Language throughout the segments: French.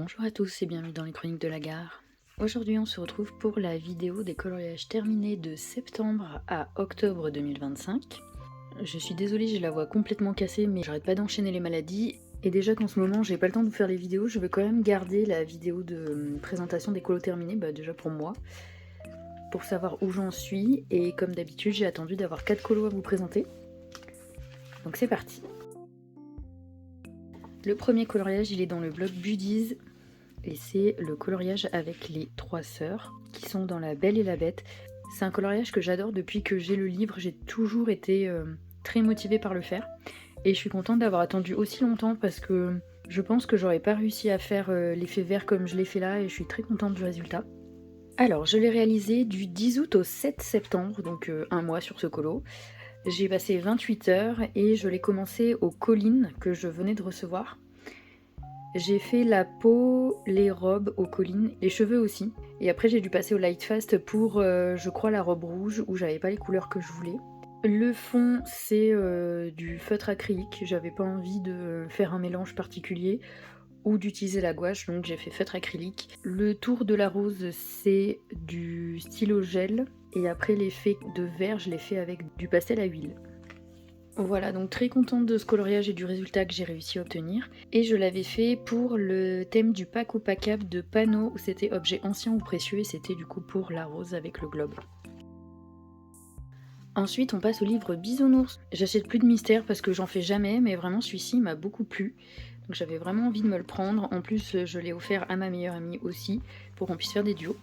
Bonjour à tous et bienvenue dans les chroniques de la gare. Aujourd'hui on se retrouve pour la vidéo des coloriages terminés de septembre à octobre 2025. Je suis désolée, j'ai la voix complètement cassée mais j'arrête pas d'enchaîner les maladies. Et déjà qu'en ce moment j'ai pas le temps de vous faire les vidéos, je vais quand même garder la vidéo de présentation des colos terminés, déjà pour moi, pour savoir où j'en suis. Et comme d'habitude j'ai attendu d'avoir 4 colos à vous présenter. Donc c'est parti. Le premier coloriage il est dans le blog Buddies. Et c'est le coloriage avec les 3 sœurs qui sont dans La Belle et la Bête. C'est un coloriage que j'adore depuis que j'ai le livre, j'ai toujours été très motivée par le faire. Et je suis contente d'avoir attendu aussi longtemps parce que je pense que j'aurais pas réussi à faire l'effet vert comme je l'ai fait là et je suis très contente du résultat. Alors je l'ai réalisé du 10 août au 7 septembre, donc un mois sur ce colo. J'ai passé 28 heures et je l'ai commencé aux collines que je venais de recevoir. J'ai fait la peau, les robes aux collines, les cheveux aussi. Et après j'ai dû passer au Light Fast pour, je crois, la robe rouge où j'avais pas les couleurs que je voulais. Le fond c'est du feutre acrylique, j'avais pas envie de faire un mélange particulier ou d'utiliser la gouache, donc j'ai fait feutre acrylique. Le tour de la rose c'est du stylo gel et après l'effet de vert je l'ai fait avec du pastel à huile. Voilà, donc très contente de ce coloriage et du résultat que j'ai réussi à obtenir. Et je l'avais fait pour le thème du pack ou packable de panneaux où c'était objet ancien ou précieux et c'était du coup pour la rose avec le globe. Ensuite on passe au livre Bisounours. J'achète plus de mystères parce que j'en fais jamais, mais vraiment celui-ci m'a beaucoup plu. Donc j'avais vraiment envie de me le prendre. En plus je l'ai offert à ma meilleure amie aussi pour qu'on puisse faire des duos.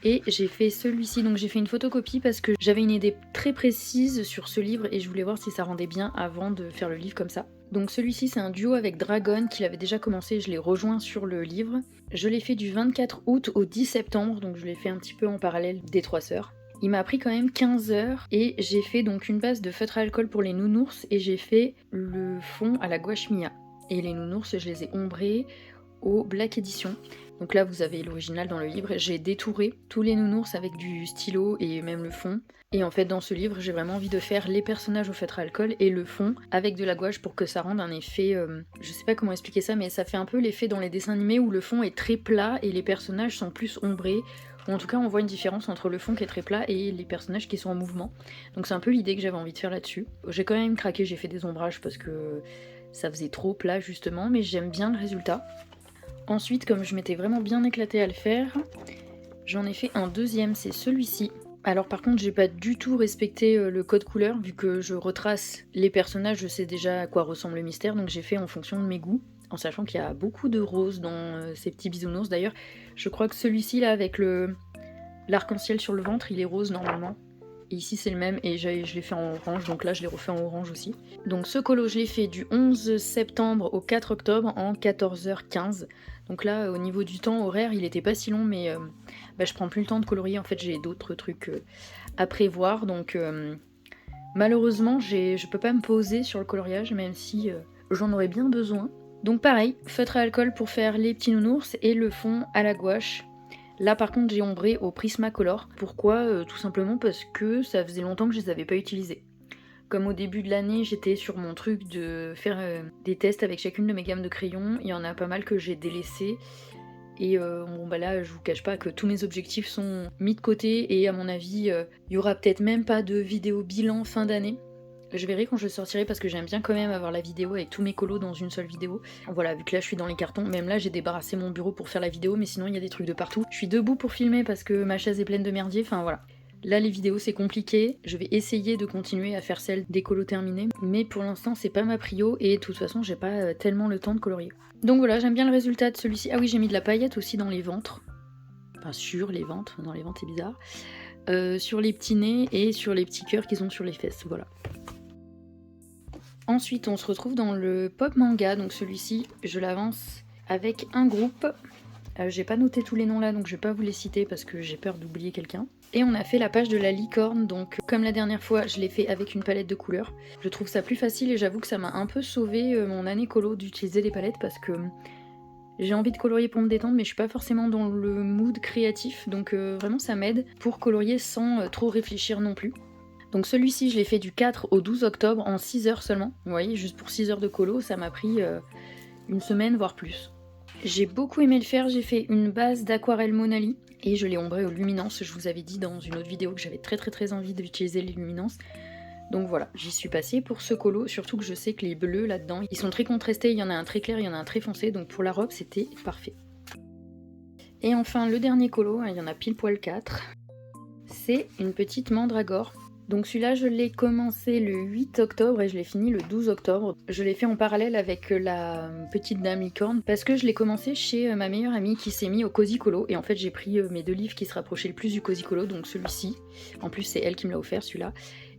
Et j'ai fait celui-ci, donc j'ai fait une photocopie parce que j'avais une idée très précise sur ce livre et je voulais voir si ça rendait bien avant de faire le livre comme ça. Donc celui-ci c'est un duo avec Dragon qu'il avait déjà commencé, je l'ai rejoint sur le livre. Je l'ai fait du 24 août au 10 septembre, donc je l'ai fait un petit peu en parallèle des 3 sœurs. Il m'a pris quand même 15 heures et j'ai fait donc une base de feutre à alcool pour les nounours et j'ai fait le fond à la gouache Mia. Et les nounours je les ai ombrés au Black Edition. Donc là vous avez l'original dans le livre, j'ai détouré tous les nounours avec du stylo et même le fond. Et en fait dans ce livre j'ai vraiment envie de faire les personnages au feutre à alcool et le fond avec de la gouache pour que ça rende un effet, je sais pas comment expliquer ça, mais ça fait un peu l'effet dans les dessins animés où le fond est très plat et les personnages sont plus ombrés. Ou en tout cas on voit une différence entre le fond qui est très plat et les personnages qui sont en mouvement. Donc c'est un peu l'idée que j'avais envie de faire là-dessus. J'ai quand même craqué, j'ai fait des ombrages parce que ça faisait trop plat justement, mais j'aime bien le résultat. Ensuite, comme je m'étais vraiment bien éclatée à le faire, j'en ai fait un deuxième, c'est celui-ci. Alors par contre, j'ai pas du tout respecté le code couleur, vu que je retrace les personnages, je sais déjà à quoi ressemble le mystère, donc j'ai fait en fonction de mes goûts, en sachant qu'il y a beaucoup de roses dans ces petits bisounours. D'ailleurs, je crois que celui-ci là, avec l'arc-en-ciel sur le ventre, il est rose normalement. Et ici c'est le même et je l'ai fait en orange, donc là je l'ai refait en orange aussi. Donc ce colo je l'ai fait du 11 septembre au 4 octobre en 14h15. Donc là au niveau du temps horaire il était pas si long mais je prends plus le temps de colorier, en fait j'ai d'autres trucs à prévoir. Donc malheureusement je peux pas me poser sur le coloriage même si j'en aurais bien besoin. Donc pareil, feutre à alcool pour faire les petits nounours et le fond à la gouache. Là par contre j'ai ombré au Prismacolor. Pourquoi tout simplement parce que ça faisait longtemps que je les avais pas utilisés. Comme au début de l'année j'étais sur mon truc de faire des tests avec chacune de mes gammes de crayons, il y en a pas mal que j'ai délaissé. Et là je vous cache pas que tous mes objectifs sont mis de côté et à mon avis il y aura peut-être même pas de vidéo bilan fin d'année. Je verrai quand je sortirai parce que j'aime bien quand même avoir la vidéo avec tous mes colos dans une seule vidéo. Voilà, vu que là je suis dans les cartons, même là j'ai débarrassé mon bureau pour faire la vidéo, mais sinon il y a des trucs de partout. Je suis debout pour filmer parce que ma chaise est pleine de merdier, enfin voilà. Là les vidéos c'est compliqué, je vais essayer de continuer à faire celle des colos terminés, mais pour l'instant c'est pas ma prio et de toute façon j'ai pas tellement le temps de colorier. Donc voilà, j'aime bien le résultat de celui-ci. Ah oui, j'ai mis de la paillette aussi dans les ventres. Enfin sur les ventres, dans les ventres c'est bizarre. Sur les petits nez et sur les petits cœurs qu'ils ont sur les fesses, voilà. Ensuite, on se retrouve dans le pop manga, donc celui-ci, je l'avance avec un groupe. J'ai pas noté tous les noms là, donc je vais pas vous les citer parce que j'ai peur d'oublier quelqu'un. Et on a fait la page de la licorne, donc comme la dernière fois, je l'ai fait avec une palette de couleurs. Je trouve ça plus facile et j'avoue que ça m'a un peu sauvé mon année colo d'utiliser des palettes parce que j'ai envie de colorier pour me détendre, mais je suis pas forcément dans le mood créatif, donc vraiment ça m'aide pour colorier sans trop réfléchir non plus. Donc celui-ci, je l'ai fait du 4 au 12 octobre en 6 heures seulement. Vous voyez, juste pour 6 heures de colo, ça m'a pris une semaine, voire plus. J'ai beaucoup aimé le faire, j'ai fait une base d'aquarelle Monali et je l'ai ombré aux luminances. Je vous avais dit dans une autre vidéo que j'avais très envie d'utiliser les luminances. Donc voilà, j'y suis passée pour ce colo, surtout que je sais que les bleus là-dedans, ils sont très contrastés, il y en a un très clair, il y en a un très foncé, donc pour la robe c'était parfait. Et enfin le dernier colo, il y en a pile poil 4, c'est une petite mandragore. Donc celui-là je l'ai commencé le 8 octobre et je l'ai fini le 12 octobre. Je l'ai fait en parallèle avec la petite dame licorne parce que je l'ai commencé chez ma meilleure amie qui s'est mis au Cozy Colo. Et en fait j'ai pris mes 2 livres qui se rapprochaient le plus du Cozy Colo, donc celui-ci. En plus c'est elle qui me l'a offert celui-là.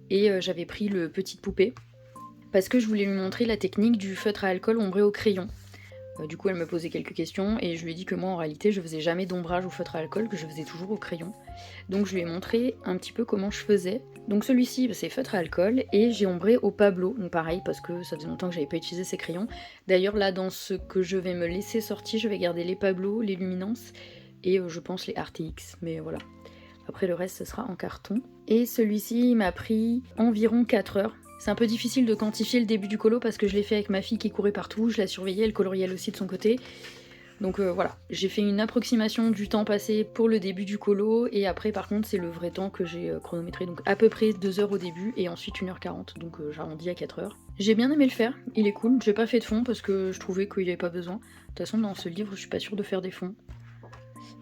Et j'avais pris le Petite Poupée parce que je voulais lui montrer la technique du feutre à alcool ombré au crayon. Du coup elle me posait quelques questions et je lui ai dit que moi en réalité je faisais jamais d'ombrage au feutre à alcool, que je faisais toujours au crayon. Donc je lui ai montré un petit peu comment je faisais. Donc celui-ci c'est feutre à alcool et j'ai ombré au Pablo, donc pareil parce que ça faisait longtemps que j'avais pas utilisé ces crayons. D'ailleurs là dans ce que je vais me laisser sortir, je vais garder les Pablo, les luminances et je pense les RTX, mais voilà. Après le reste ce sera en carton. Et celui-ci il m'a pris environ 4 heures. C'est un peu difficile de quantifier le début du colo parce que je l'ai fait avec ma fille qui courait partout, je la surveillais, elle coloriait elle aussi de son côté. Donc voilà, j'ai fait une approximation du temps passé pour le début du colo et après par contre c'est le vrai temps que j'ai chronométré. Donc à peu près 2 heures au début et ensuite 1h40, donc j'arrondis à 4 heures. J'ai bien aimé le faire, il est cool, j'ai pas fait de fond parce que je trouvais qu'il n'y avait pas besoin. De toute façon dans ce livre je suis pas sûre de faire des fonds.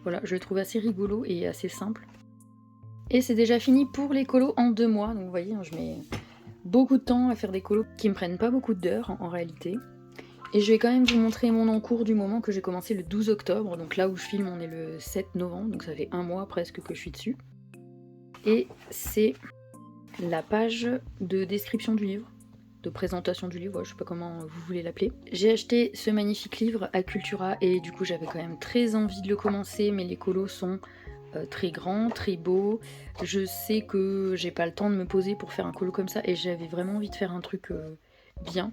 Voilà, je le trouve assez rigolo et assez simple. Et c'est déjà fini pour les colos en 2 mois, donc vous voyez, je mets beaucoup de temps à faire des colos qui me prennent pas beaucoup d'heures en réalité. Et je vais quand même vous montrer mon encours du moment que j'ai commencé le 12 octobre, donc là où je filme on est le 7 novembre, donc ça fait 1 mois presque que je suis dessus. Et c'est la page de description du livre, de présentation du livre, je sais pas comment vous voulez l'appeler. J'ai acheté ce magnifique livre à Cultura et du coup j'avais quand même très envie de le commencer, mais les colos sont très grands, très beaux. Je sais que j'ai pas le temps de me poser pour faire un colo comme ça et j'avais vraiment envie de faire un truc bien.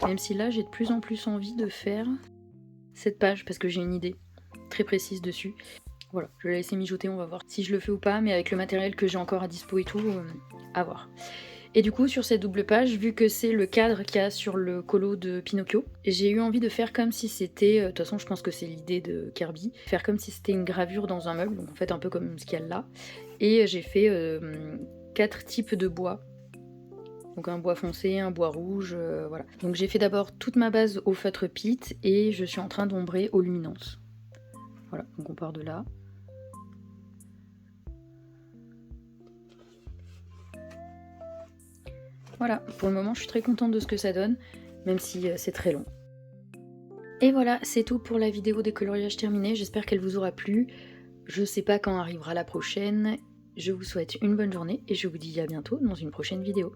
Même si là j'ai de plus en plus envie de faire cette page parce que j'ai une idée très précise dessus. Voilà, je vais la laisser mijoter, on va voir si je le fais ou pas, mais avec le matériel que j'ai encore à dispo et tout, à voir. Et du coup sur cette double page, vu que c'est le cadre qu'il y a sur le colo de Pinocchio, j'ai eu envie de faire comme si c'était, de toute façon je pense que c'est l'idée de Kirby, faire comme si c'était une gravure dans un meuble, donc en fait un peu comme ce qu'il y a là. Et j'ai fait 4 types de bois. Donc un bois foncé, un bois rouge, voilà. Donc j'ai fait d'abord toute ma base au feutre Pit et je suis en train d'ombrer aux luminances. Voilà, donc on part de là. Voilà, pour le moment je suis très contente de ce que ça donne, même si c'est très long. Et voilà, c'est tout pour la vidéo des coloriages terminés, j'espère qu'elle vous aura plu. Je sais pas quand arrivera la prochaine, je vous souhaite une bonne journée et je vous dis à bientôt dans une prochaine vidéo.